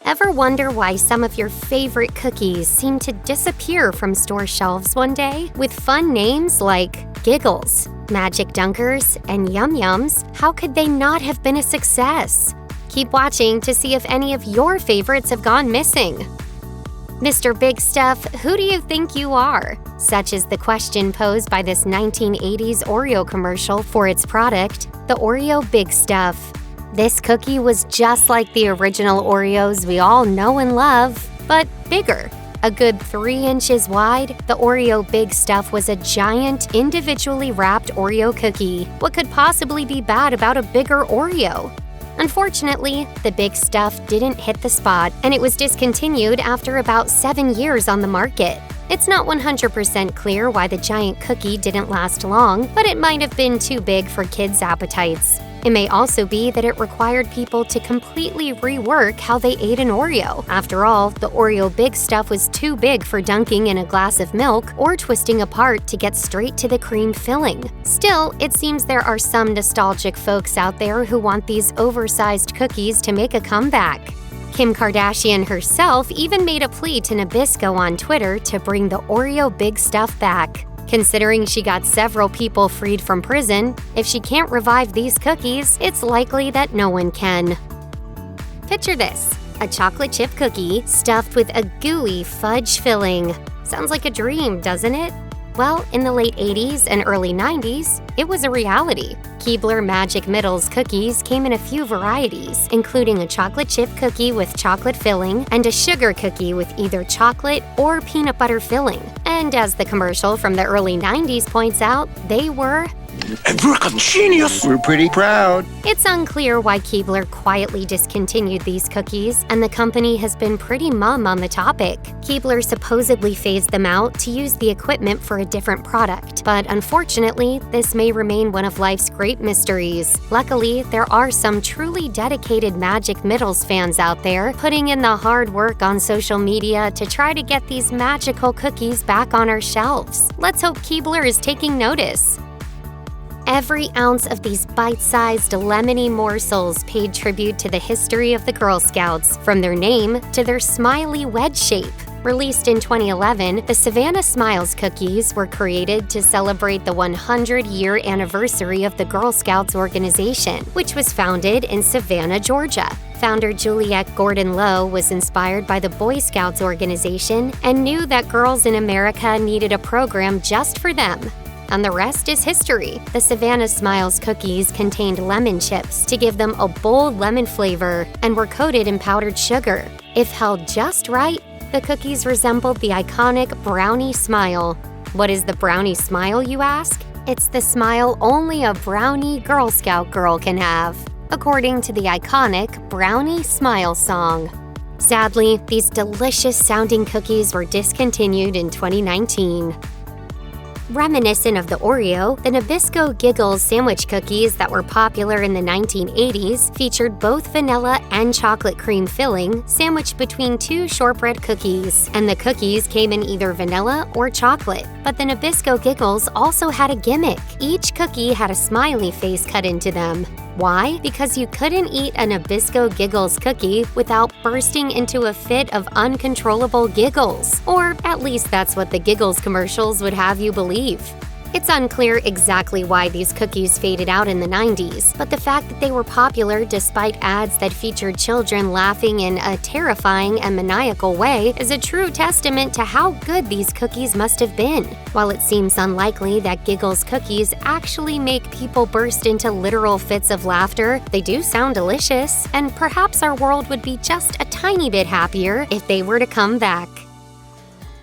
Ever wonder why some of your favorite cookies seem to disappear from store shelves one day? With fun names like Giggles, Magic Dunkers, and Yum Yums, how could they not have been a success? Keep watching to see if any of your favorites have gone missing. Mr. Big Stuf, who do you think you are? Such is the question posed by this 1980s Oreo commercial for its product, the Oreo Big Stuf. This cookie was just like the original Oreos we all know and love, but bigger. A good 3 inches wide, the Oreo Big Stuf was a giant, individually wrapped Oreo cookie. What could possibly be bad about a bigger Oreo? Unfortunately, the Big Stuf didn't hit the spot, and it was discontinued after about 7 years on the market. It's not 100% clear why the giant cookie didn't last long, but it might have been too big for kids' appetites. It may also be that it required people to completely rework how they ate an Oreo. After all, the Oreo Big Stuf was too big for dunking in a glass of milk or twisting apart to get straight to the cream filling. Still, it seems there are some nostalgic folks out there who want these oversized cookies to make a comeback. Kim Kardashian herself even made a plea to Nabisco on Twitter to bring the Oreo Big Stuf back. Considering she got several people freed from prison, if she can't revive these cookies, it's likely that no one can. Picture this: a chocolate chip cookie stuffed with a gooey fudge filling. Sounds like a dream, doesn't it? Well, in the late 80s and early 90s, it was a reality. Keebler Magic Middles cookies came in a few varieties, including a chocolate chip cookie with chocolate filling and a sugar cookie with either chocolate or peanut butter filling. And as the commercial from the early 90s points out, they were a work of genius! We're pretty proud. It's unclear why Keebler quietly discontinued these cookies, and the company has been pretty mum on the topic. Keebler supposedly phased them out to use the equipment for a different product, but unfortunately, this may remain one of life's great mysteries. Luckily, there are some truly dedicated Magic Middles fans out there putting in the hard work on social media to try to get these magical cookies back on our shelves. Let's hope Keebler is taking notice. Every ounce of these bite-sized lemony morsels paid tribute to the history of the Girl Scouts, from their name to their smiley wedge shape. Released in 2011, the Savannah Smiles cookies were created to celebrate the 100-year anniversary of the Girl Scouts organization, which was founded in Savannah, Georgia. Founder Juliette Gordon-Low was inspired by the Boy Scouts organization and knew that girls in America needed a program just for them. And the rest is history. The Savannah Smiles cookies contained lemon chips to give them a bold lemon flavor and were coated in powdered sugar. If held just right, the cookies resembled the iconic brownie smile. What is the brownie smile, you ask? It's the smile only a brownie Girl Scout girl can have, according to the iconic Brownie Smile song. Sadly, these delicious-sounding cookies were discontinued in 2019. Reminiscent of the Oreo, the Nabisco Giggles sandwich cookies that were popular in the 1980s featured both vanilla and chocolate cream filling sandwiched between 2 shortbread cookies, and the cookies came in either vanilla or chocolate. But the Nabisco Giggles also had a gimmick. Each cookie had a smiley face cut into them. Why? Because you couldn't eat a Nabisco Giggles cookie without bursting into a fit of uncontrollable giggles. Or at least that's what the Giggles commercials would have you believe. It's unclear exactly why these cookies faded out in the 90s, but the fact that they were popular despite ads that featured children laughing in a terrifying and maniacal way is a true testament to how good these cookies must have been. While it seems unlikely that Giggles cookies actually make people burst into literal fits of laughter, they do sound delicious, and perhaps our world would be just a tiny bit happier if they were to come back.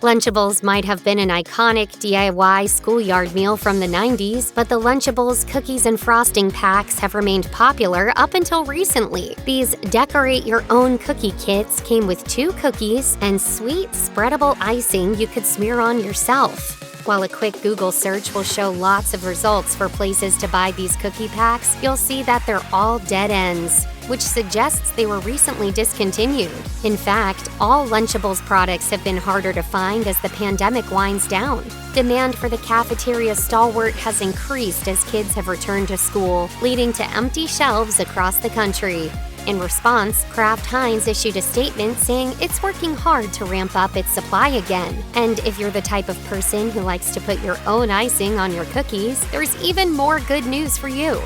Lunchables might have been an iconic DIY schoolyard meal from the 90s, but the Lunchables cookies and frosting packs have remained popular up until recently. These decorate-your-own cookie kits came with 2 cookies and sweet, spreadable icing you could smear on yourself. While a quick Google search will show lots of results for places to buy these cookie packs, you'll see that they're all dead ends, which suggests they were recently discontinued. In fact, all Lunchables products have been harder to find as the pandemic winds down. Demand for the cafeteria stalwart has increased as kids have returned to school, leading to empty shelves across the country. In response, Kraft Heinz issued a statement saying it's working hard to ramp up its supply again. And if you're the type of person who likes to put your own icing on your cookies, there's even more good news for you.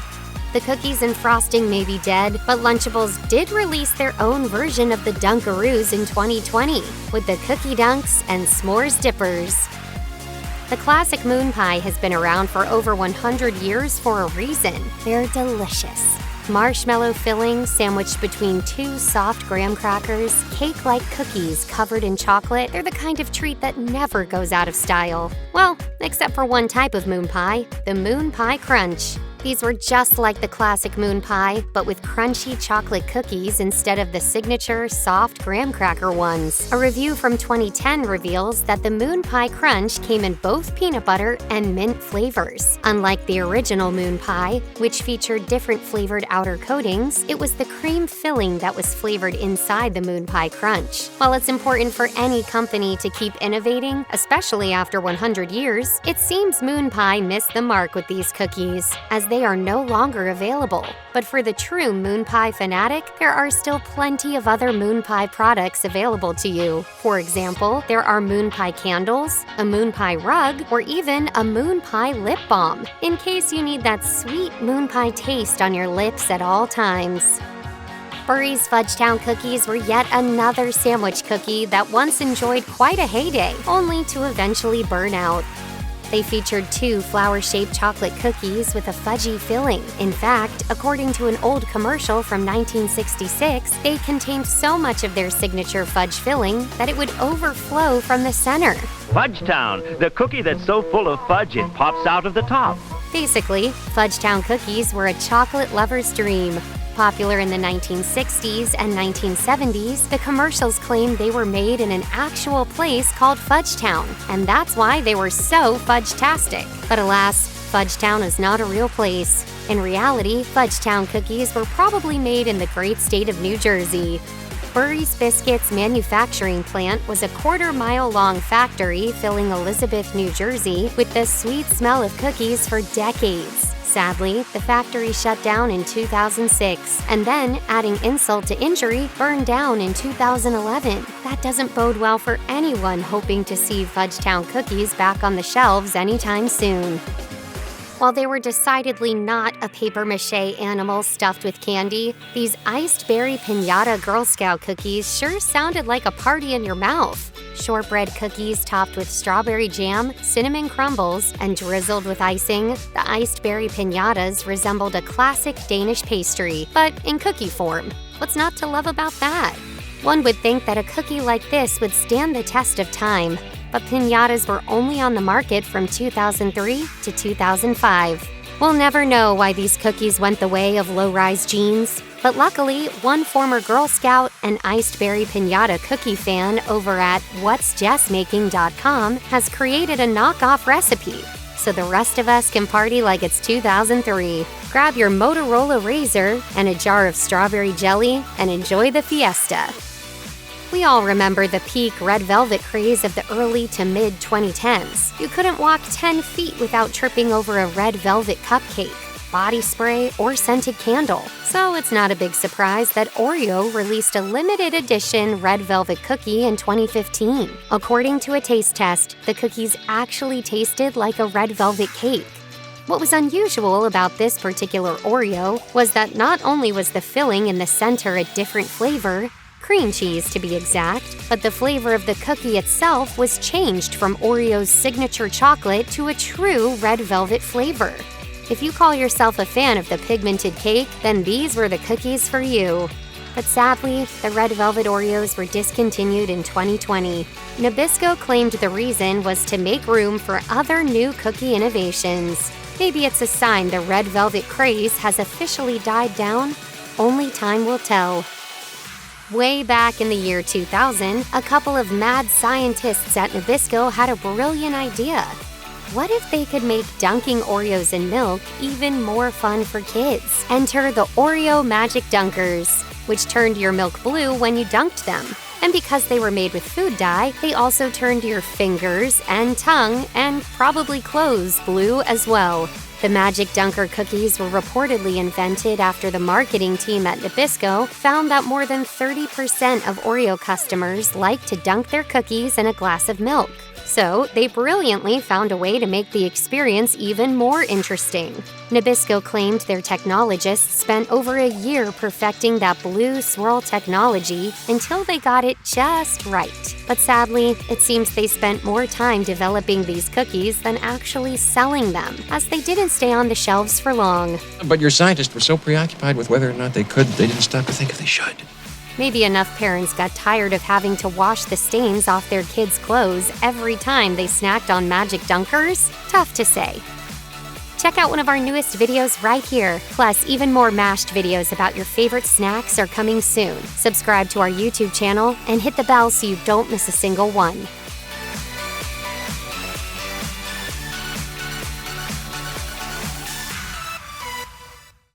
The cookies and frosting may be dead, but Lunchables did release their own version of the Dunkaroos in 2020 with the Cookie Dunks and S'mores Dippers. The classic moon pie has been around for over 100 years for a reason. They're delicious. Marshmallow filling sandwiched between two soft graham crackers, cake-like cookies covered in chocolate, they're the kind of treat that never goes out of style. Well, except for one type of moon pie, the Moon Pie Crunch. These were just like the classic moon pie, but with crunchy chocolate cookies instead of the signature soft graham cracker ones. A review from 2010 reveals that the Moon Pie Crunch came in both peanut butter and mint flavors. Unlike the original moon pie, which featured different flavored outer coatings, it was the cream filling that was flavored inside the Moon Pie Crunch. While it's important for any company to keep innovating, especially after 100 years, it seems Moon Pie missed the mark with these cookies, as they are no longer available. But for the true moon pie fanatic, there are still plenty of other moon pie products available to you. For example, there are moon pie candles, a moon pie rug, or even a moon pie lip balm, in case you need that sweet moon pie taste on your lips at all times. Burry's Fudgetown cookies were yet another sandwich cookie that once enjoyed quite a heyday, only to eventually burn out. They featured two flower-shaped chocolate cookies with a fudgy filling. In fact, according to an old commercial from 1966, they contained so much of their signature fudge filling that it would overflow from the center. Fudgetown, the cookie that's so full of fudge it pops out of the top. Basically, Fudgetown cookies were a chocolate lover's dream. Popular in the 1960s and 1970s, the commercials claimed they were made in an actual place called Fudgetown, and that's why they were so fudge-tastic. But alas, Fudgetown is not a real place. In reality, Fudgetown cookies were probably made in the great state of New Jersey. Burry's Biscuits manufacturing plant was a quarter-mile-long factory filling Elizabeth, New Jersey, with the sweet smell of cookies for decades. Sadly, the factory shut down in 2006, and then, adding insult to injury, burned down in 2011. That doesn't bode well for anyone hoping to see Fudgetown cookies back on the shelves anytime soon. While they were decidedly not a papier-mâché animal stuffed with candy, these iced berry piñata Girl Scout cookies sure sounded like a party in your mouth. Shortbread cookies topped with strawberry jam, cinnamon crumbles, and drizzled with icing, the iced berry piñatas resembled a classic Danish pastry, but in cookie form. What's not to love about that? One would think that a cookie like this would stand the test of time, but piñatas were only on the market from 2003 to 2005. We'll never know why these cookies went the way of low-rise jeans, but luckily, one former Girl Scout and iced berry piñata cookie fan over at whatsjessmaking.com has created a knockoff recipe, so the rest of us can party like it's 2003. Grab your Motorola Razr and a jar of strawberry jelly and enjoy the fiesta. We all remember the peak red velvet craze of the early to mid-2010s. You couldn't walk 10 feet without tripping over a red velvet cupcake, body spray, or scented candle. So it's not a big surprise that Oreo released a limited edition red velvet cookie in 2015. According to a taste test, the cookies actually tasted like a red velvet cake. What was unusual about this particular Oreo was that not only was the filling in the center a different flavor, cream cheese to be exact, but the flavor of the cookie itself was changed from Oreo's signature chocolate to a true red velvet flavor. If you call yourself a fan of the pigmented cake, then these were the cookies for you. But sadly, the red velvet Oreos were discontinued in 2020. Nabisco claimed the reason was to make room for other new cookie innovations. Maybe it's a sign the red velvet craze has officially died down? Only time will tell. Way back in the year 2000, a couple of mad scientists at Nabisco had a brilliant idea. What if they could make dunking Oreos in milk even more fun for kids? Enter the Oreo Magic Dunkers, which turned your milk blue when you dunked them. And because they were made with food dye, they also turned your fingers and tongue and probably clothes blue as well. The Magic Dunker cookies were reportedly invented after the marketing team at Nabisco found that more than 30% of Oreo customers like to dunk their cookies in a glass of milk. So, they brilliantly found a way to make the experience even more interesting. Nabisco claimed their technologists spent over a year perfecting that blue swirl technology until they got it just right. But sadly, it seems they spent more time developing these cookies than actually selling them, as they didn't stay on the shelves for long. But your scientists were so preoccupied with whether or not they could, they didn't stop to think if they should. Maybe enough parents got tired of having to wash the stains off their kids' clothes every time they snacked on Magic Dunkers? Tough to say. Check out one of our newest videos right here. Plus, even more mashed videos about your favorite snacks are coming soon. Subscribe to our YouTube channel and hit the bell so you don't miss a single one.